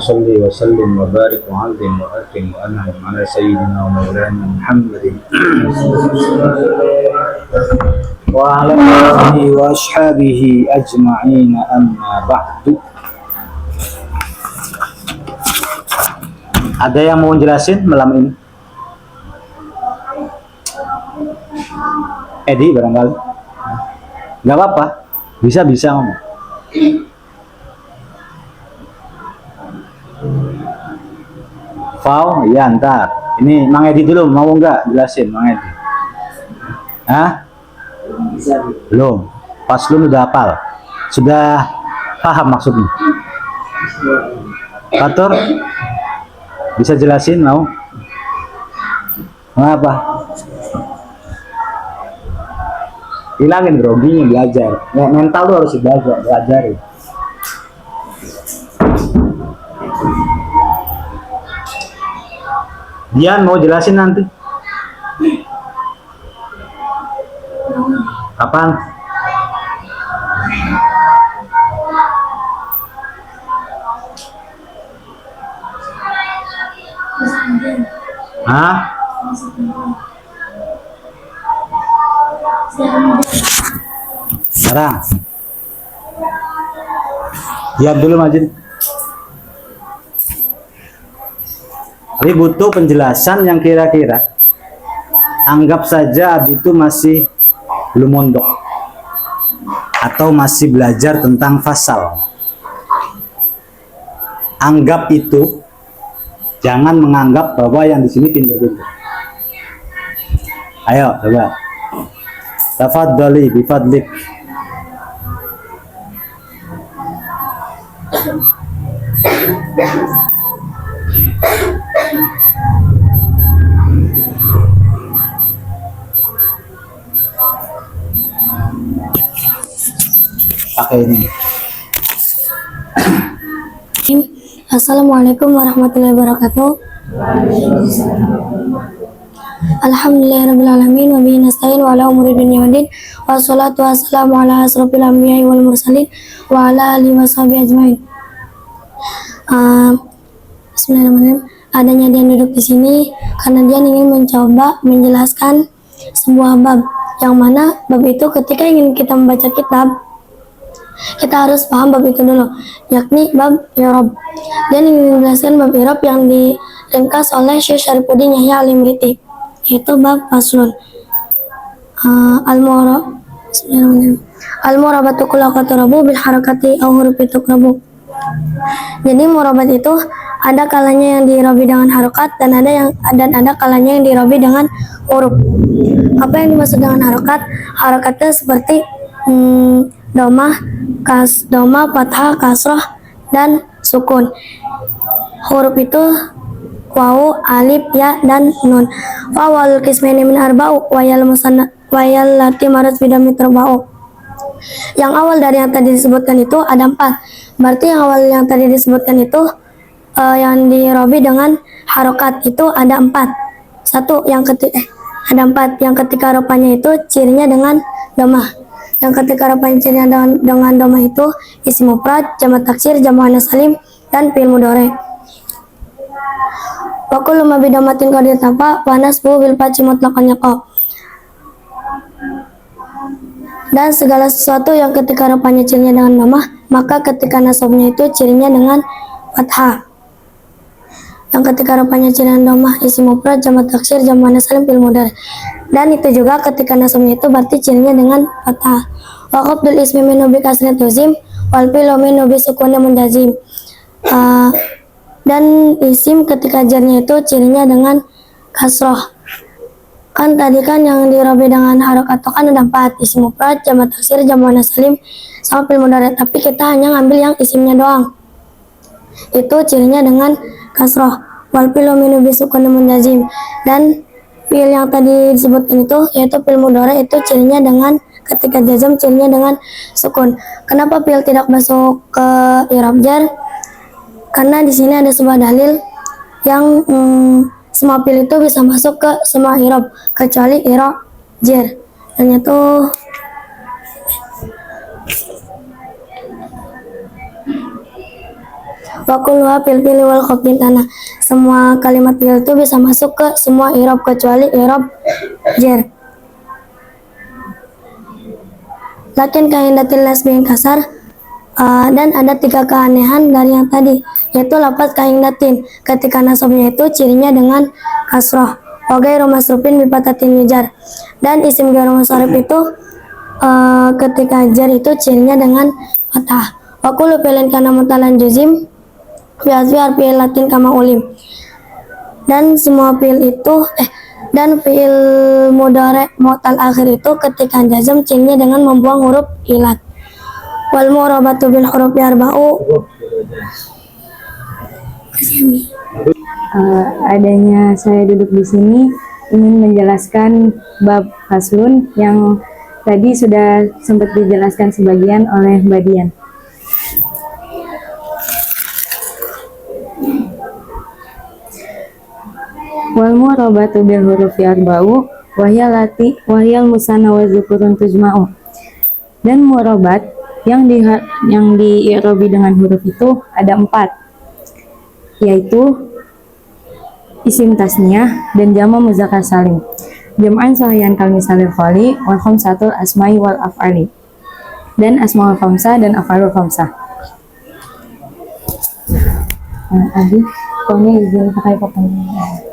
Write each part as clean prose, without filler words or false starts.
صلي وسلم وبارك وعظم وأكرم وأنعم على سيدنا ومولانا محمد وعلى آله وأصحابه أجمعين أما بعد. Ada yang mau jelasin malam ini? Edi barangkali? Gak apa-apa, bisa ngomong. Fau, ya ntar. Ini Mang Edi dulu, mau nggak jelasin Mang Edi? Hah? Belum. Pas lu udah hafal, sudah paham maksudnya. Fatur, bisa jelasin mau? Mengapa? Hilangin groginya, belajar. Mental lu harus belajar. Dian mau jelasin nanti. Kapan? Hah? Sekarang. Dian dulu Majid. Tapi butuh penjelasan yang kira-kira anggap saja Abi itu masih belum mondok atau masih belajar tentang fasal. Anggap itu, jangan menganggap bahwa yang di sini pintar-pintar. Ayo coba. Tafadhali bifadlik. Pakai ini. Assalamualaikum warahmatullahi wabarakatuh. Alhamdulillahirrabbilalamin wa bihi nasta'in wa ala umuri dunya waddin wassalatu wassalamu ala asrofil anbiya'i wal mursalin wa ala alihi washabihi ajmain. Bismillahirrahmanirrahim. Adanya dia duduk di sini karena dia ingin mencoba menjelaskan sebuah bab, yang mana bab itu ketika ingin kita membaca kitab, kita harus paham bab itu dulu, yakni bab i'rab. Dan ingin menjelaskan bab i'rab yang diringkas oleh Syekh Syarifuddin Yahya Al-Imriti, yaitu bab faslun. Al-murabatu kulaqaturabu bil harakati au hurufi tukrabu. Jadi murabat itu ada kalanya yang diirabi dengan harokat dan ada kalanya yang diirabi dengan huruf. Apa yang dimaksud dengan harokat? Harokatnya seperti domah, fathah, kasroh, dan sukun. Huruf itu wawu, alif, ya, dan nun. Wawal kismeni min arba'u wayal lati marat bidami terba'u. Yang awal dari yang tadi disebutkan itu ada 4. Berarti yang awal yang tadi disebutkan itu yang dirobi dengan harokat itu ada 4. Ada 4. Yang ketika rupanya itu cirinya dengan domah. Yang ketika rupanya cirinya dengan domah itu isim mufrad, jamak taksir, jamak muannas salim, dan fi'il mudhari. Wa kullu ma bidamatin qad yatafa wa nasbu bil fathi mutlaqan yaqa. Dan segala sesuatu yang ketika rupanya cirinya dengan domah, maka ketika nasabnya itu cirinya dengan fathah. Yang ketika rupanya cirinya domah isim mufrad, jamak taksir, jamak muannas salim, fi'il mudhari. Dan itu juga ketika nasabnya itu berarti cirinya dengan fathah. Wa qabdul ismi minhu bi kasrin tuzim wal fi'lu minhu bi sukunin munjazim. Dan isim ketika jarnya itu cirinya dengan kasroh. Kan tadi kan yang dirabi dengan harokat itu kan ada 4, isim mufrad, jamak taksir, jamak muannas salim, sama fi'il mudhari. Tapi kita hanya ngambil yang isimnya doang. Itu cirinya dengan kasroh. Wal fi'lu minhu bi sukunin munjazim. Dan fi'il yang tadi disebutkan itu yaitu fi'il mudhari itu cirinya dengan ketika jazam cirinya dengan sukun. Kenapa fi'il tidak masuk ke i'rab jar? Karena di sini ada sebuah dalil yang semua fi'il itu bisa masuk ke semua i'rab kecuali i'rab jar. Dan itu wa kulluha fil fi'li wal khafdin tanah. Semua kalimat fi'il itu bisa masuk ke semua i'rab kecuali i'rab jar. Lakin kahindatil nasbi kasar, dan ada 3 keanehan dari yang tadi, yaitu lafaz kahindatin ketika nasabnya itu cirinya dengan kasroh, wa ghairu masrufin bi fatatin yujar, dan isim ghairu musharrif itu ketika jar itu cirinya dengan fathah. Wa kullu fi'lin kana mutalan juzim bi asfi harfi latin kama ulim. Dan semua fi'il itu dan fi'il mudhari mu'tal akhir itu ketika jazm cirinya dengan membuang huruf ilat. Wal mu'rabatu bil hurufi arba'u. Adanya saya duduk di sini ingin menjelaskan bab faslun yang tadi sudah sempat dijelaskan sebagian oleh Mbak Dian. Wal mu'rabatu bil hurufi arba'u wahyal musanna wa dzukurun tujma'u. Dan mu'rabat yang di i'rabi dengan huruf itu ada 4, yaitu isim tasniyah dan jama muzakkar salim, jam'an sahihan kal misalil khali wal khamsatul asma'i wal af'ali, dan asmaul khamsah dan af'alul khamsah. Adi, pokoknya izin pakai pertanyaan.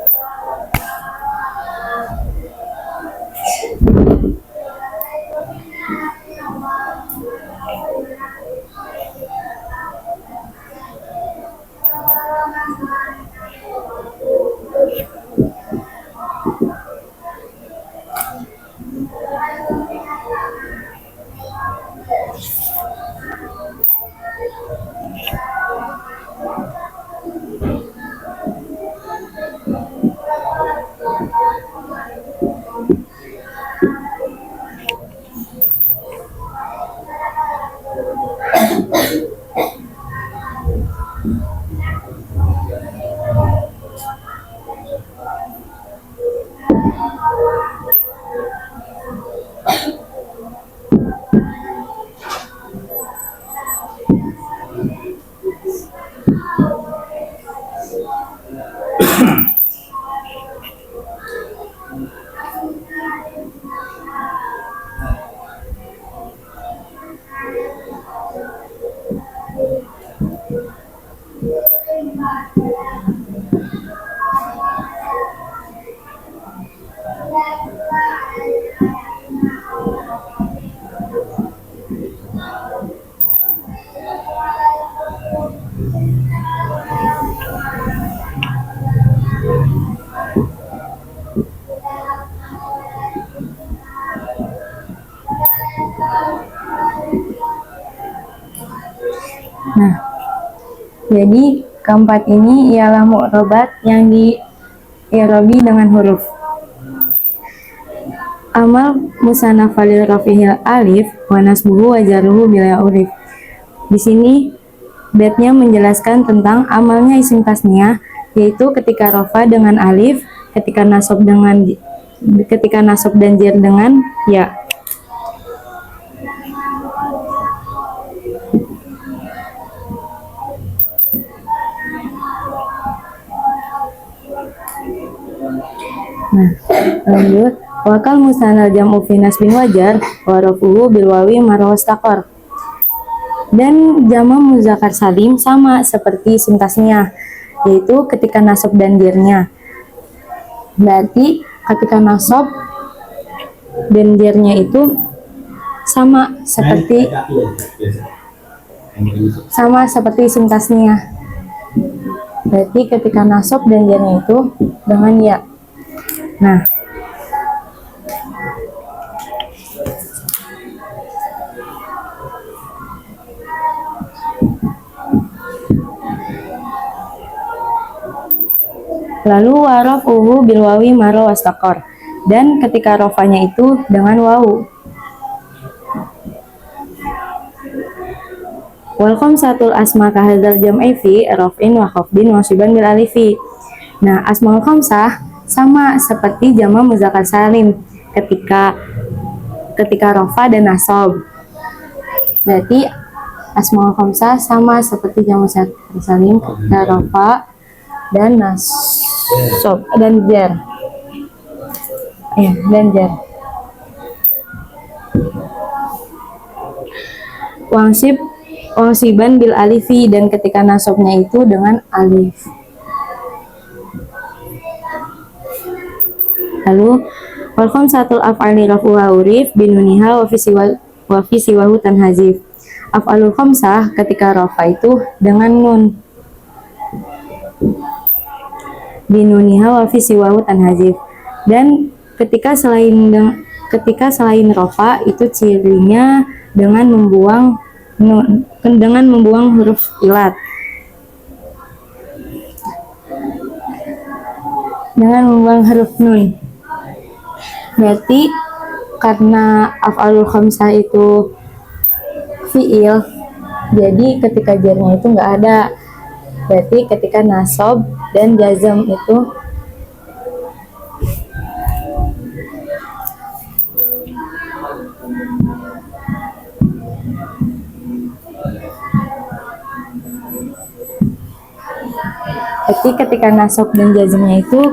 Nah, jadi keempat ini ialah mu'robat yang di-i'rabi dengan huruf. Amal musanna falil rafihil alif wa nasbuhu wa jarruhu bila urif. Di sini bednya menjelaskan tentang amalnya isim tasniyah, yaitu ketika rafa dengan alif, ketika nasab dan jar dengan ya. Nah, lanjut. Wakal musanal jam'u fi nasbin wajar wa rafuhu bil wawi marwastaqar. Dan jama muzakkar salim sama seperti isim tasniyah, yaitu ketika nasab dan jarnya. Berarti ketika nasab dan jarnya itu sama seperti isim tasniyah. Berarti ketika nasab dan jarnya itu dengan ya. Nah, lalu warafuhu bil wawi maro wastaqor, dan ketika rofanya itu dengan wawu. Wal khamsatul asma kahadzal jam'i fi raf'in wa khafdin wa shiban bil alifi. Nah, asmaul khamsah sama seperti jama muzakkar salim ketika rafa dan nasab. Berarti Asmaul khamsah sama seperti jamu salim ketika rafa dan nasab dan jar. Dan jar. Wangsiban bil alifi, dan ketika nasabnya itu dengan alif. Lalu wal khamsatul af'ali rafuha urif binuniha wa fi siwahu tanhazif. Af'alul khamsah ketika rafa itu dengan nun. Binuniha wa fi siwahu tanhazif. Dan ketika selain rafa itu cirinya dengan membuang huruf ilat. Dengan membuang huruf nun. Berarti karena af'alul khamsah itu fi'il, jadi ketika jarnya itu nggak ada. Berarti ketika nasab dan jazm itu nasab dan jazmnya itu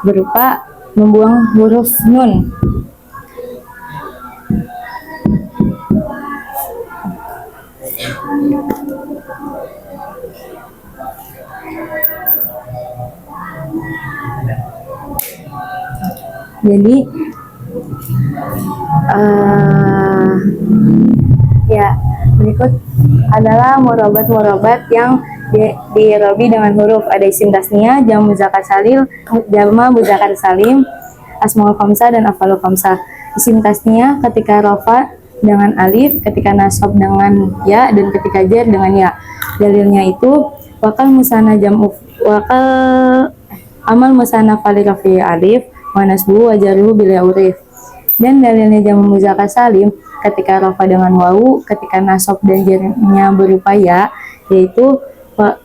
berupa membuang huruf nun. Jadi berikut adalah murabat yang dirobi dengan huruf. Ada isim tasniyah, jamu muzakkar salim, asmaul khamsah dan af'alul khamsah. Isim tasniyah ketika rafa dengan alif, ketika nasab dengan ya, dan ketika jar dengan ya. Dalilnya itu wakal amal musanna fali rafi alif wa nasbu wa jarhu bila urif. Dan dalilnya jamu muzakkar salim ketika rafa dengan wawu, ketika nasab dan jarnya berupa ya, yaitu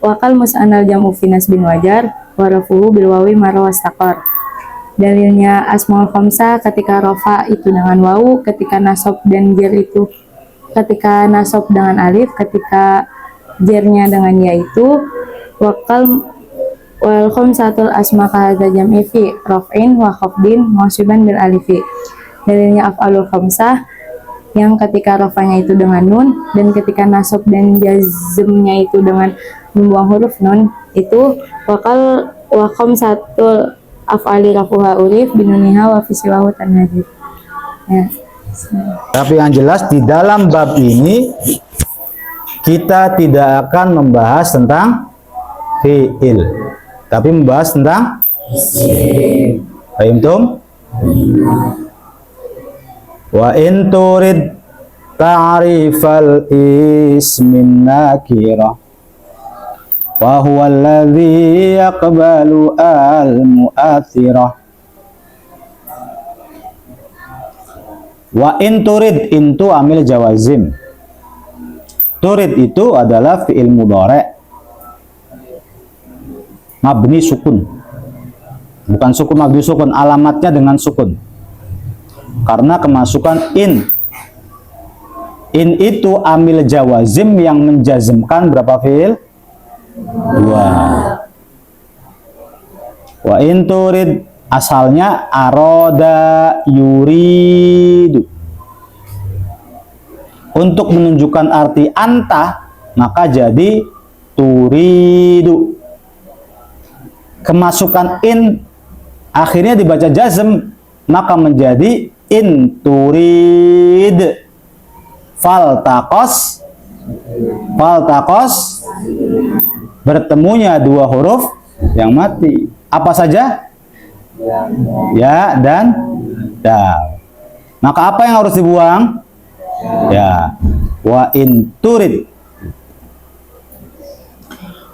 wakal musannal jamu fi nasbin wajar wa rafuhu bil wawi marra wastaqar. Dalilnya asmaul khamsah ketika rafa itu dengan wawu, ketika nasab dan jar itu ketika nasab dengan alif, ketika jarnya dengan ya itu wal khamsatul asma kahadza jam'i fi raf'in wa khafdin mausuban bil alifi. Dalilnya af'alul khamsah yang ketika rafanya itu dengan nun dan ketika nasab dan jazmnya itu dengan membuang huruf nun, itu wa khamsatul af'ali rafuha urif binuniha wa fi siwahu tanhazif. Ya. Tapi yang jelas di dalam bab ini kita tidak akan membahas tentang fi'il, tapi membahas tentang isim. Fahimtum? Wa in turid ta'rifal ismin nakirah wa huwa alladhi yaqbalu al-mu'athirah. Wa in turid, intu amil jawazim. Turid itu adalah fi'il mudhari' mabni sukun. Bukan sukun mabni sukun, alamatnya dengan sukun. Karena kemasukan in. In itu amil jawazim yang menjazmkan berapa fi'il? 2. Wa in turid asalnya aroda yuridu. Untuk menunjukkan arti anta maka jadi turidu. Kemasukan in akhirnya dibaca jazm maka menjadi in turid. Faltaqos bertemunya dua huruf yang mati. Apa saja? Ya dan dal. Maka apa yang harus dibuang? Ya. Wa in turid.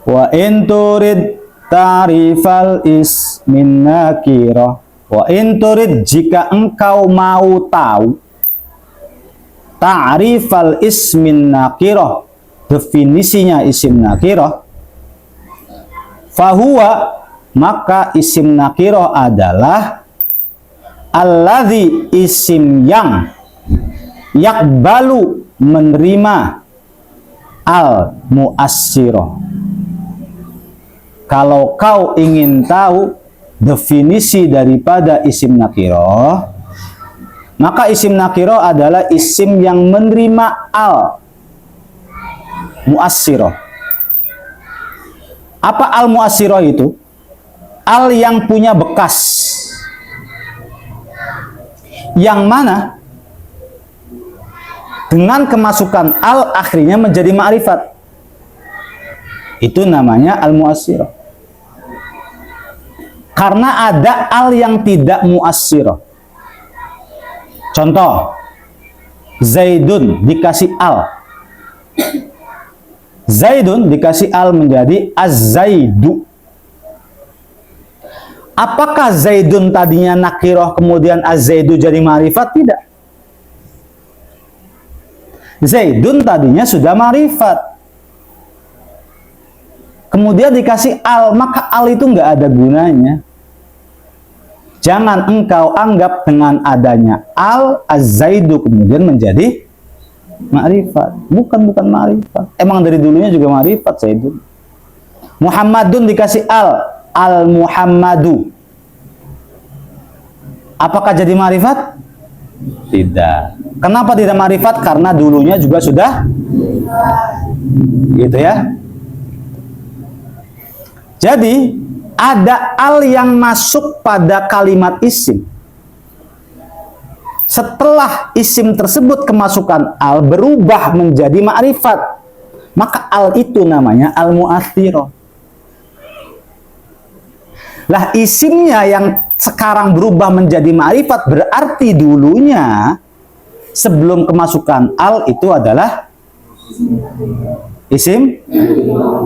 Wa in turid ta'rifal ismin nakirah. Wa in turid, jika engkau mau tahu ta'rifal ismin nakirah, definisinya isim nakirah, fahuwa, maka isim nakirah adalah alladzi, isim yang yakbalu, menerima al muassiro. Kalau kau ingin tahu definisi daripada isim nakiro, maka isim nakiro adalah isim yang menerima al muassiro. Apa al muassiro itu? Al yang punya bekas, yang mana dengan kemasukan al akhirnya menjadi ma'rifat. Itu namanya al muassiro. Karena ada al yang tidak muassiro. Contoh, Zaidun dikasih al. Zaidun dikasih al menjadi az-Zaidu. Apakah Zaidun tadinya nakiroh kemudian az-Zaidu jadi ma'rifat? Tidak. Zaidun tadinya sudah ma'rifat. Kemudian dikasih al, maka al itu nggak ada gunanya. Jangan engkau anggap dengan adanya al, az-Zaidu kemudian menjadi ma'rifat. Bukan ma'rifat. Emang dari dulunya juga ma'rifat Zaidun. Muhammadun dikasih al, al-Muhammadu. Apakah jadi ma'rifat? Tidak. Kenapa tidak ma'rifat? Karena dulunya juga sudah gitu ya. Jadi ada al yang masuk pada kalimat isim. Setelah isim tersebut kemasukan al berubah menjadi ma'rifat, maka al itu namanya al mu'athiro. Lah isimnya yang sekarang berubah menjadi ma'rifat berarti dulunya sebelum kemasukan al itu adalah isim.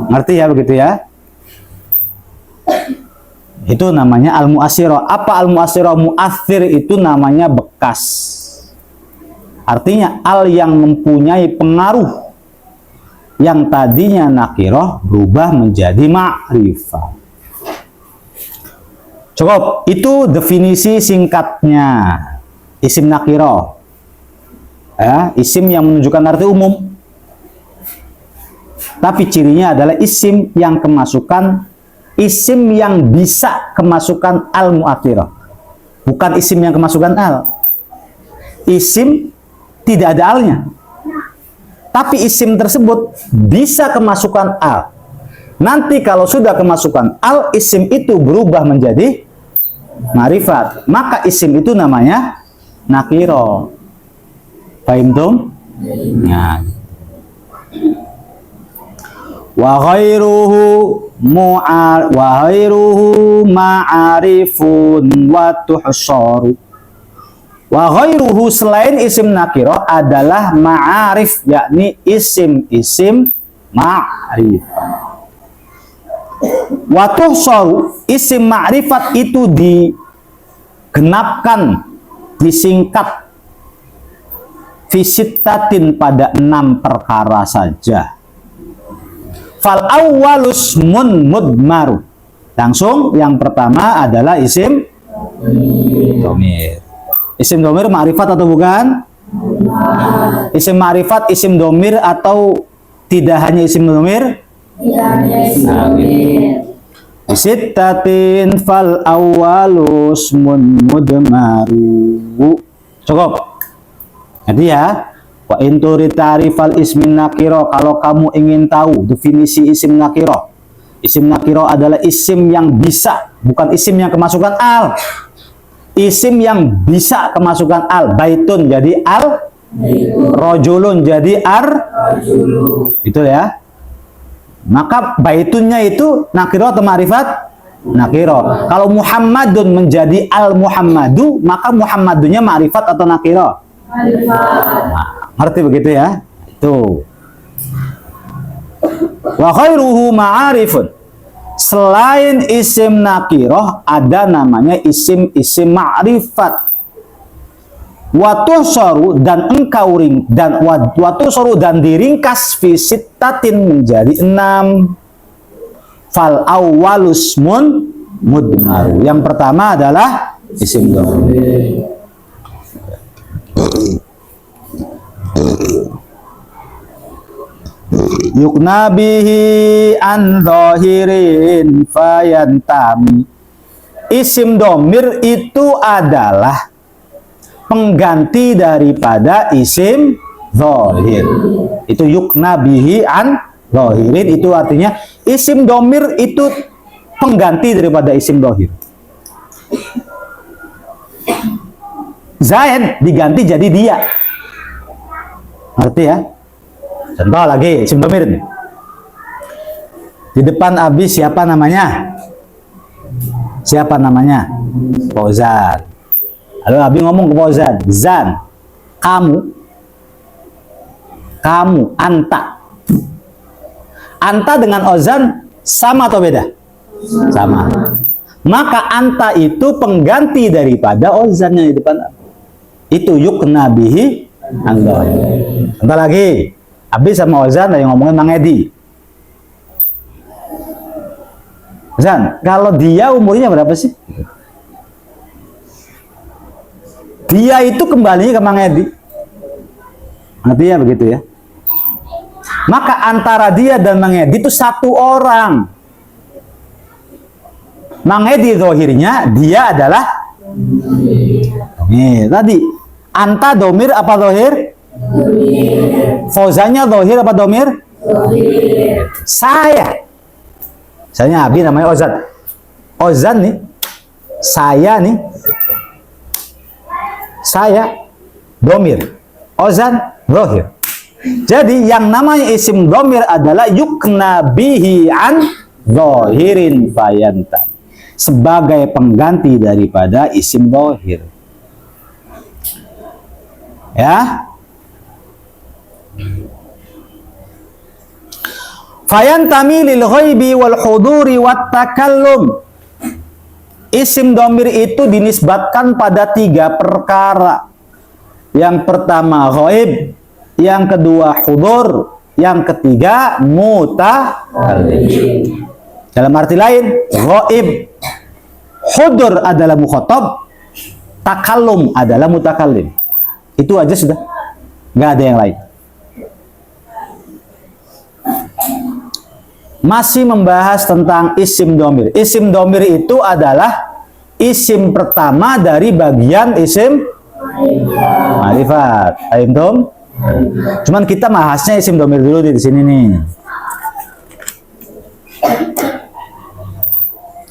Ngerti ya begitu ya? Itu namanya al mu'assiro. Apa al mu'assiro? Mu'athir itu namanya bekas. Artinya al yang mempunyai pengaruh yang tadinya nakiroh berubah menjadi ma'rifah. Cukup, itu definisi singkatnya isim nakiro. Ya, isim yang menunjukkan arti umum. Tapi cirinya adalah isim yang kemasukan, isim yang bisa kemasukan al mu'athirah. Bukan isim yang kemasukan al. Isim tidak ada alnya. Tapi isim tersebut bisa kemasukan al. Nanti kalau sudah kemasukan al, isim itu berubah menjadi ma'rifat. Maka isim itu namanya nakiro. Paham tum? Nah. Wa ghairuhu ma'arifun wa tuhsharu. Wa ghairuhu selain isim nakiro adalah ma'arif, yakni isim-isim ma'rifat. Wa tuhsharu, isim ma'rifat itu digenapkan, disingkat fisittatin pada 6 perkara saja. Fal awwalus mun mudmaru. Langsung yang pertama adalah isim domir. Isim domir ma'rifat atau bukan? Isim ma'rifat, isim domir atau tidak hanya isim domir? Sittatin fal awwalus mun mudmaru. Cukup. Jadi ya, wa inturi ta'rifal ismin nakiro, kalau kamu ingin tahu definisi isim nakiro. Isim nakiro adalah isim yang bisa, bukan isim yang kemasukan al. Isim yang bisa kemasukan al. Baitun jadi al, rojulun jadi itu ya. Maka baitunnya itu nakiro atau ma'rifat? Nakiro. Kalau Muhammadun menjadi al-Muhammadu, maka Muhammadunya ma'rifat atau nakiro? Nah, ngerti begitu ya? Itu. Wa khairuhu ma'arifun. Selain isim nakiroh, ada namanya isim-isim ma'rifat. Watusoru dan engkau ring dan watusoru dan diringkas fisittatin menjadi 6. Fal awwalus mun mudmaru. Yang pertama adalah isim dhamir. Yukna bihi an dhahirin fayantami. Isim domir itu adalah pengganti daripada isim dhahir. Itu yukna bihi an dhahirin, itu artinya isim domir itu pengganti daripada isim dhahir. Zaid diganti jadi dia. Ngerti ya? Contoh lagi isim domir nih. Di depan Abi siapa namanya? Siapa namanya? Fauzan. Lalu Abi ngomong ke Fauzan, Zan, kamu, anta. Anta dengan Ozan sama atau beda? Sama. Maka anta itu pengganti daripada Ozan yang di depan Abi. Itu yukna bihi anda. Contoh lagi, Abi sama Ozan yang ngomongin Mang Edi. Zan, kalau dia umurnya berapa sih? Dia itu kembalinya ke Mang Edi. Artinya begitu ya. Maka antara dia dan Mang Edi itu satu orang. Mang Edi zahirnya, dia adalah domir. Tadi anta domir apa zahir? Fauzannya zahir apa domir? Saya Abi namanya Ozan. Ozan nih, saya nih, saya domir, Ozan zahir. Jadi yang namanya isim domir adalah yukna bihi an zahirin fayantam, sebagai pengganti daripada isim zahir. Ya. Fayantami lil ghaibi wal huduri wat takallum. Isim domir itu dinisbatkan pada 3 perkara. Yang pertama ghaib, yang kedua hudur, yang ketiga mutakallim. Dalam arti lain, ghaib, hudur adalah mukhatab, takallum adalah mutakallim. Itu aja sudah, nggak ada yang lain. Masih membahas tentang isim domir. Isim domir itu adalah isim pertama dari bagian isim ma'rifat. Paham? Cuman kita bahasnya isim domir dulu di sini nih.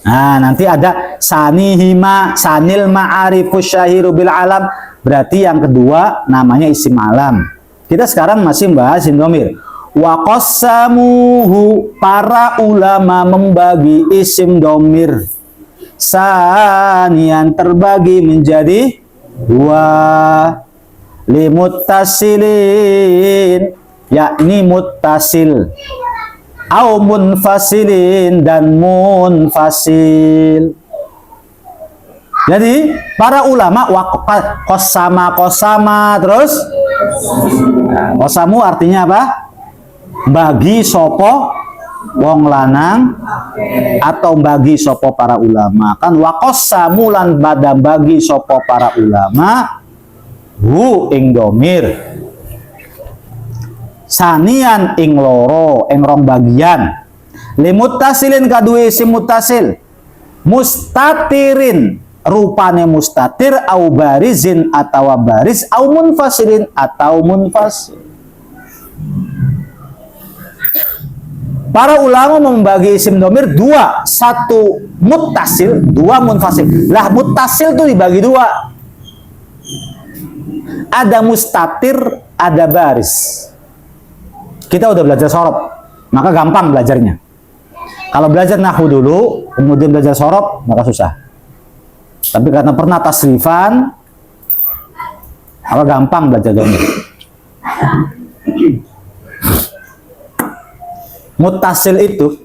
Nah, nanti ada sanihima, sanil ma'arifus syahiru bil alam. Berarti yang kedua namanya isim alam. Kita sekarang masih membahas isim domir. Wa qassamuhu, para ulama membagi isim domir sanian, terbagi menjadi 2, limuttasilin, yakni muttasil, au munfasilin, dan munfasil. Jadi para ulama qassama terus qasamu artinya apa? Bagi sopo wong lanang atau bagi sopo para ulama. Kan waqassamu lan pada bagi sopo para ulama hu ing domir sanian ing loro ing rong bagian, limuttasilin kadue isim muttasil, mustatirin rupane mustatir, au barizin atau baris, au munfasilin atau munfasil. Para ulama membagi isim domir 2, 1 muttasil, 2 munfasil. Lah muttasil itu dibagi 2. Ada mustatir, ada baris. Kita udah belajar sorob, maka gampang belajarnya. Kalau belajar nahwu dulu, kemudian belajar sorob, maka susah. Tapi karena pernah tasrifan, maka gampang belajar domir. Mutasil itu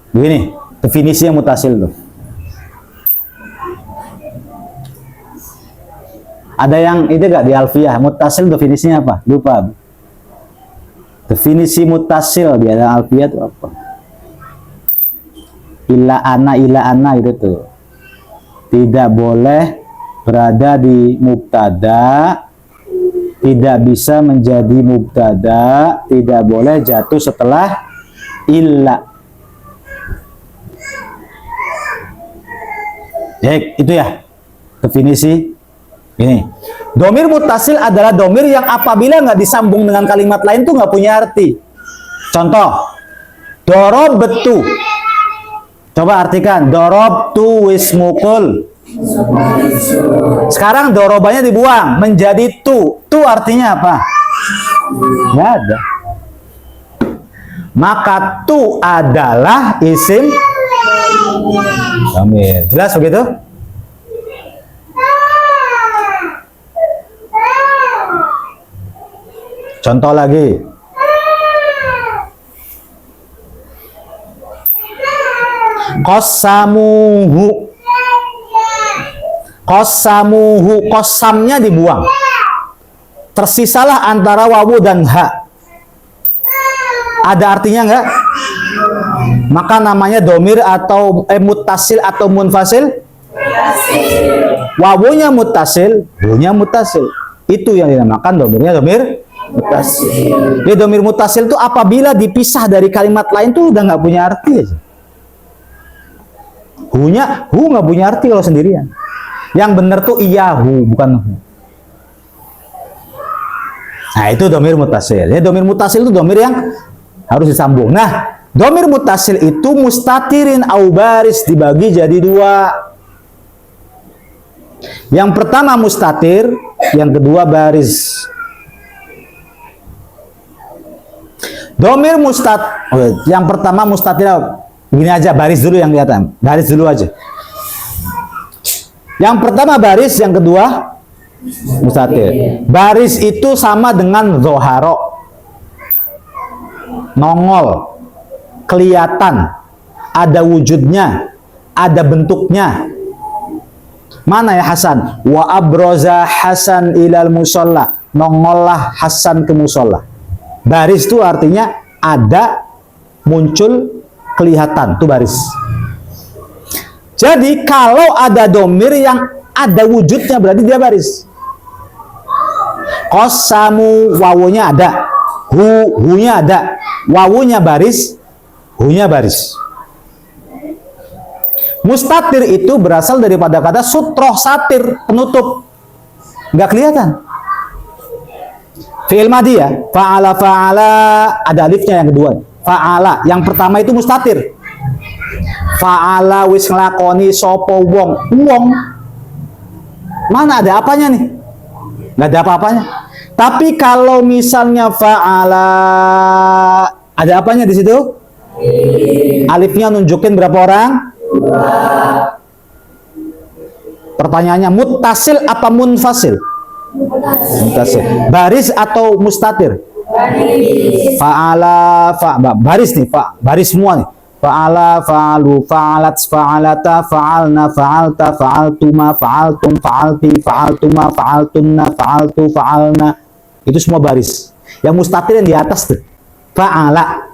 begini, definisinya mutasil tuh. Ada yang itu gak di Alfiyah? Mutasil definisinya apa? Lupa. Definisi mutasil di Alfiyah itu apa? Ila ana itu tuh. Tidak boleh berada di mubtada tidak bisa menjadi mubtada, tidak boleh jatuh setelah illa. Baik, itu ya definisi ini. Domir mutasil adalah domir yang apabila nggak disambung dengan kalimat lain tuh nggak punya arti. Contoh, dorobtu. Coba artikan, dorobtu wismukul. Sekarang dorobanya dibuang menjadi tu. Tu artinya apa? Nggak ada. Maka tu adalah isim domir. Jelas begitu? Contoh lagi. Qasamuhu. Qasamuhu, qasamnya dibuang. Tersisalah antara wawu dan ha. Ada artinya enggak? Maka namanya domir atau muttasil atau munfasil? Wawunya muttasil, hu-nya muttasil. Itu yang dinamakan domirnya domir mutasil. Jadi domir mutasil itu apabila dipisah dari kalimat lain tuh udah nggak punya arti aja. Hu nggak punya arti kalau sendirian. Yang benar tuh iyahu, bukan hu. Nah itu domir mutasil. Jadi domir mutasil itu domir yang harus disambung. Nah domir mutasil itu mustatirin au baris dibagi jadi dua. Yang pertama mustatir, yang kedua baris. Domir yang pertama mustatir, gini aja, baris dulu yang kelihatan, baris dulu aja. Yang pertama baris, yang kedua mustatir. Baris itu sama dengan zoharo, nongol, kelihatan, ada wujudnya, ada bentuknya. Mana ya Hasan? Wa abroza Hasan ilal musolla, nongollah Hasan ke musolla. Baris itu artinya ada, muncul, kelihatan, itu baris. Jadi kalau ada domir yang ada wujudnya berarti dia baris. Qasamu, wawunya ada, hu-nya ada, wawunya baris, hu-nya baris. Mustatir itu berasal daripada kata sutroh satir, penutup, nggak kelihatan. Fi'il madhi ya, fa'ala ada alifnya yang kedua. Fa'ala, yang pertama itu mustatir. Fa'ala wis nglakoni sopo wong. Mana ada apanya nih? Nggak ada apa-apanya. Tapi kalau misalnya fa'ala ada apanya di situ? Alifnya nunjukin berapa orang? Pertanyaannya muttasil apa munfasil? Muttasil. Baris atau mustatir? Fa'ala, baris nih, baris semua nih. Fa'ala, fa'alu, fa'alat, fa'alata, fa'alna, fa'alta, fa'altuma, fa'altum, fa'alti, fa'altuma, fa'altunna, fa'altu, fa'alna. Itu semua baris. Yang mustatir yang di atas tuh. Fa'ala.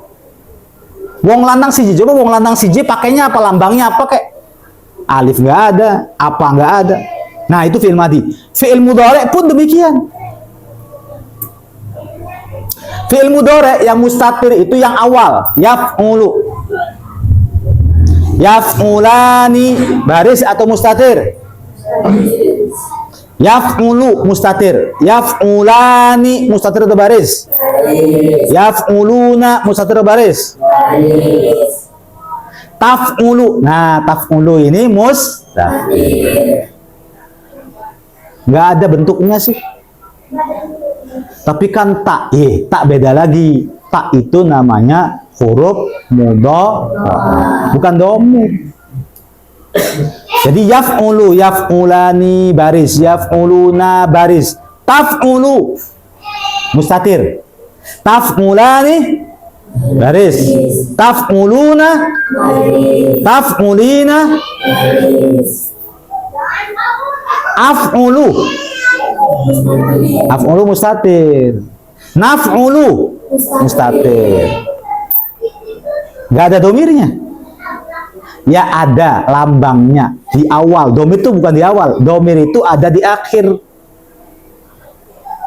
Wong lanang siji, coba wong lanang siji pakainya apa, lambangnya apa kayak? Alif nggak ada, apa nggak ada. Nah itu fi'il madhi. Fi'il mudhari pun demikian. Fi'il mudhari yang mustatir itu yang awal, yaf'ulu. Yaf'ulani baris atau mustatir? Yaf'ulu mustatir. Yaf'ulani mustatir atau baris? Yaf'uluna mustatir atau baris? Taf'ulu. Nah, taf'ulu ini mustatir. Nggak ada bentuknya sih. Tapi kan tak, tak beda lagi. Tak itu namanya huruf mudhari, bukan domir. Jadi yaf'ulu, yaf'ulani baris, yaf'uluna baris. Taf'ulu mustatir. Taf'ulani baris. Taf'uluna baris. Taf'ulina baris. Af'ulu. Af'ulu mustatir. Naf'ulu mustatir. Gak ada domirnya. Ya ada lambangnya di awal. Domir itu bukan di awal. Domir itu ada di akhir.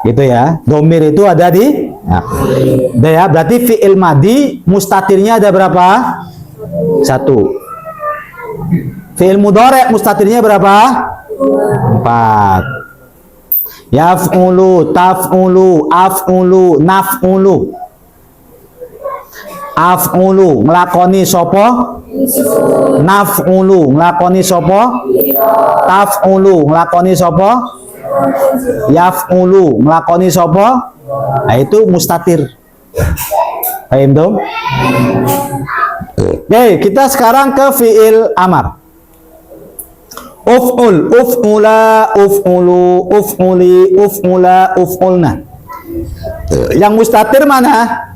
Gitu ya. Domir itu ada di udah ya, berarti fi'il madi mustatirnya ada berapa? 1. Fi'il mudhari mustatirnya berapa? 4. Yaf'ulu, taf'ulu, af'ulu, naf'ulu. Af'ulu nglakoni sapa? Naf'ulu nglakoni sapa? Taf'ulu nglakoni sapa? Yaf'ulu nglakoni sapa? Nah, itu mustatir. Paham dong? Oke, kita sekarang ke fi'il amar. Uf'ul, uf'ula, uf'ulu, uf'uli, uf'ula, uf'ulna. Yang mustatir mana?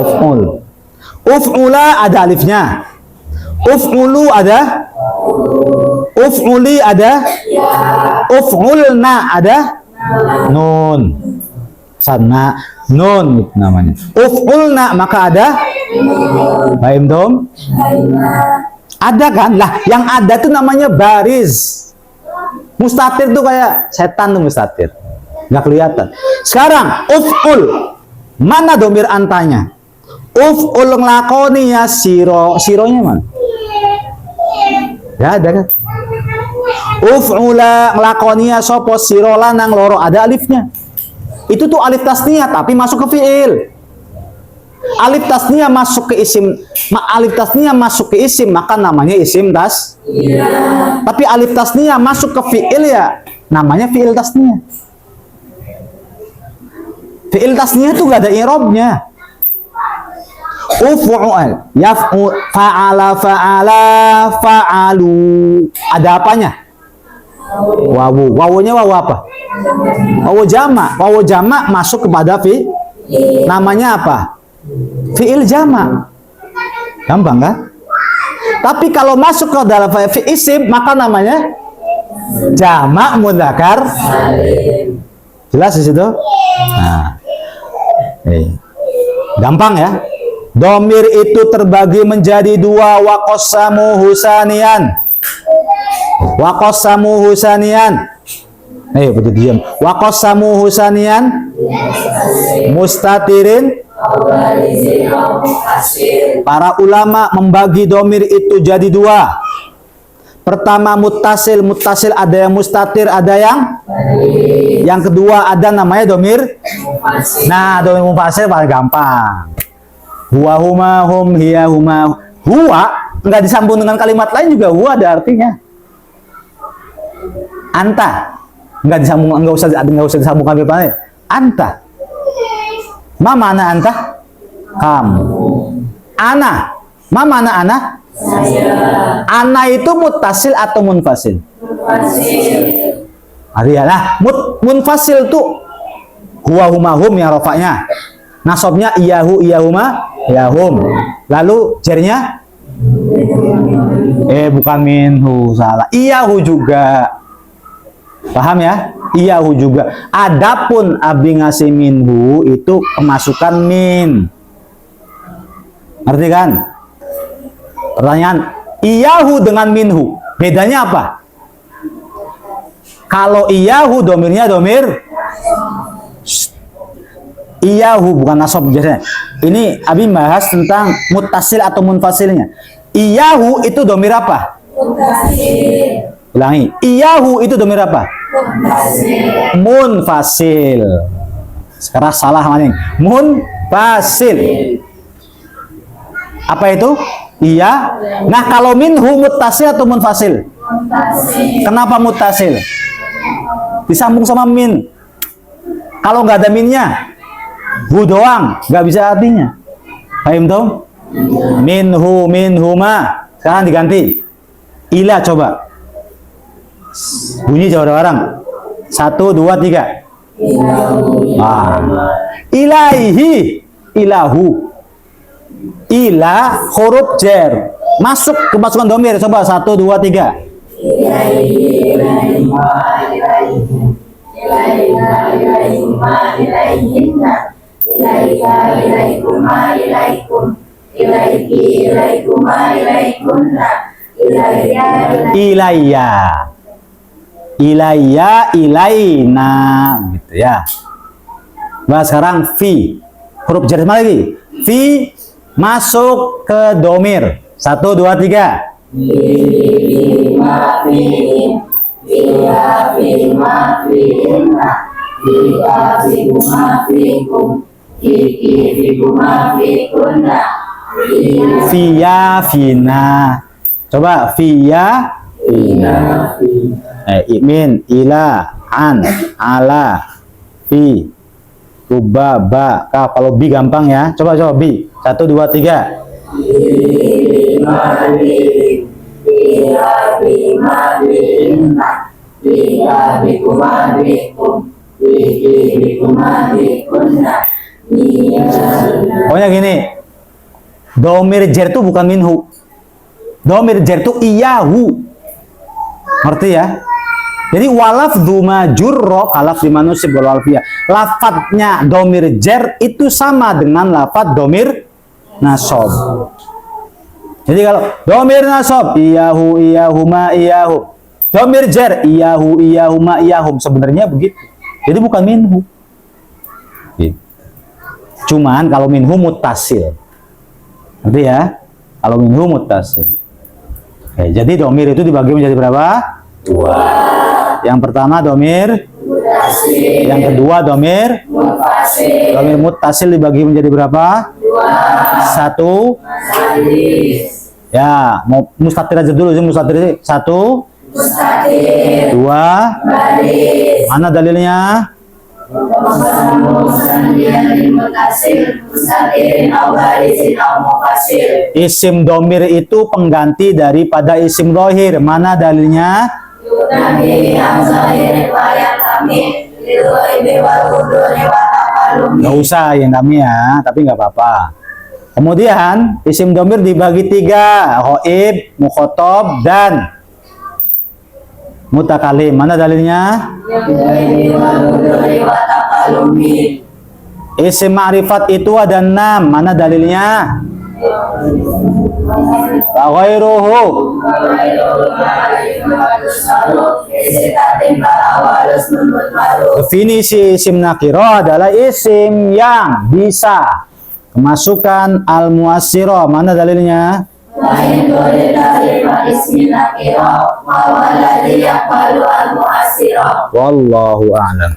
Uf'ul. Uf'ula ada alifnya. Uf'ulu ada. Uf'uli ada. Uf'ulna ada. Nun. Sana nun gitu namanya. Uf'ulna maka ada. Paham dong? Ada kan? Lah, yang ada tuh namanya baris. Mustatir tuh kayak setan tuh mustatir. Nggak kelihatan. Sekarang uf'ul. Mana domir antanya? Uf'ul nglakoni ya siro. Sironya mana? Ya ada kan? Uf'ula nglakoni ya sopo siro lanang loro. Ada alifnya. Itu tuh alif tasniyah tapi masuk ke fi'il. Alif tasniyah masuk ke isim, alif tasniyah masuk ke isim maka namanya isim tapi alif tasniyah masuk ke fi'il ya namanya fi'il tasniyah. Fi'il tasniyah itu gak ada i'rabnya. Uf'ul, yaf'u, fa'ala, fa'ala, fa'alu. Ada apanya? Wawu. Wawunya wawu apa? Wawu jamak. Wawu jamak masuk kepada namanya apa? Fi'il jamak. Gampang kan? Tapi kalau masuk ke dalam fi'il isim maka namanya jamak mudzakkar. Jelas di situ? Nah. Gampang ya. Domir itu terbagi menjadi 2. Waqasamu husanian. Waqasamu husanian. Betul diam. Waqasamu husanian mustatirin. Para ulama membagi domir itu jadi 2. Pertama muttasil. Muttasil ada yang mustatir, ada yang kedua ada namanya domir. Nah, domir mufasil paling gampang. Huwa huma hum hiya huma. Huwa enggak disambung dengan kalimat lain juga huwa ada artinya. Anta enggak disambung, enggak usah disambung kalimat lain. Anta. Ma mana anta? Kamu. Ana. Ma mana ana? Saya. Ana itu muttasil atau munfasil? Munfasil. Nah, munfasil tuh huwa huma hum yang rofaknya. Nasabnya iyahu iyahuma yahum. Lalu jarnya bukan minhu, salah. Iyahu juga. Paham ya? Iyahu juga. Adapun abi ngasih minhu itu kemasukan min. Ngerti kan? Pertanyaan, iyahu dengan minhu bedanya apa? Kalau iyahu domirnya domir iyahu bukan nasab biasanya. Ini abi bahas tentang muttasil atau munfasilnya. Iyahu itu domir apa? Muttasil. Ulangi. Iyahu itu domir apa? Munfasil. Munfasil. Sekarang salah maning. Munfasil. Apa itu? Iya. Nah, kalau minhu muttasil atau munfasil? Muttasil. Kenapa muttasil? Disambung sama min. Kalau nggak ada minnya, hu doang, nggak bisa artinya. Paham dong? Minhu, minhuma. Sekarang diganti. Ila coba. Bunyi jawab orang. 1, 2, 3. Ilaihi, ilahu. Ila huruf jar masuk kemasukan domir. Coba 1, 2, 3. Ilayya. ilayya, ilaina, gitu ya. Nah sekarang fi, huruf jar sama lagi. Fi masuk ke domir. 1, 2, 3. Fiya, fina. Coba fiya, fina. Imin, ila, an, ala, fi, kuba, ba, ka. Kalau bi gampang ya. Coba bi. 1, 2, 3. Pokoknya gini, domir jar itu bukan minhu. Domir jar itu iyahu. Ngerti ya? Jadi walaf duma jurro kalaf dimanusib wal alfiyah. Lafadznya domir jar itu sama dengan lafadz domir nasob. Jadi kalau domir nasob iyahu, iyahuma, iyahu. Domir jar iyahu, iyahuma, iyahum. Sebenarnya begitu. Jadi bukan minhu. Cuman kalau minhu muttasil. Ngerti ya? Kalau minhu muttasil. Oke, jadi domir itu dibagi menjadi berapa? 2. Yang pertama domir muttasil. Yang kedua domir muttasil. Domir muttasil dibagi menjadi berapa? 2. 1 ya, mau mustatir aja dulu. Mustatir 1 mustatir. 2 baris. Mana dalilnya? Isim domir itu pengganti daripada isim dohir. Mana dalilnya? Gak usah yang kami ya, tapi nggak apa-apa. Kemudian isim domir dibagi 3, hoib, mukhotob, dan mutakalim. Mana dalilnya? Isim ma'rifat itu ada 6. Mana dalilnya? Ghairuhu. Definisi isim nakiro adalah isim yang bisa kemasukan al-muassiro. Mana dalilnya? Wallahu a'lam.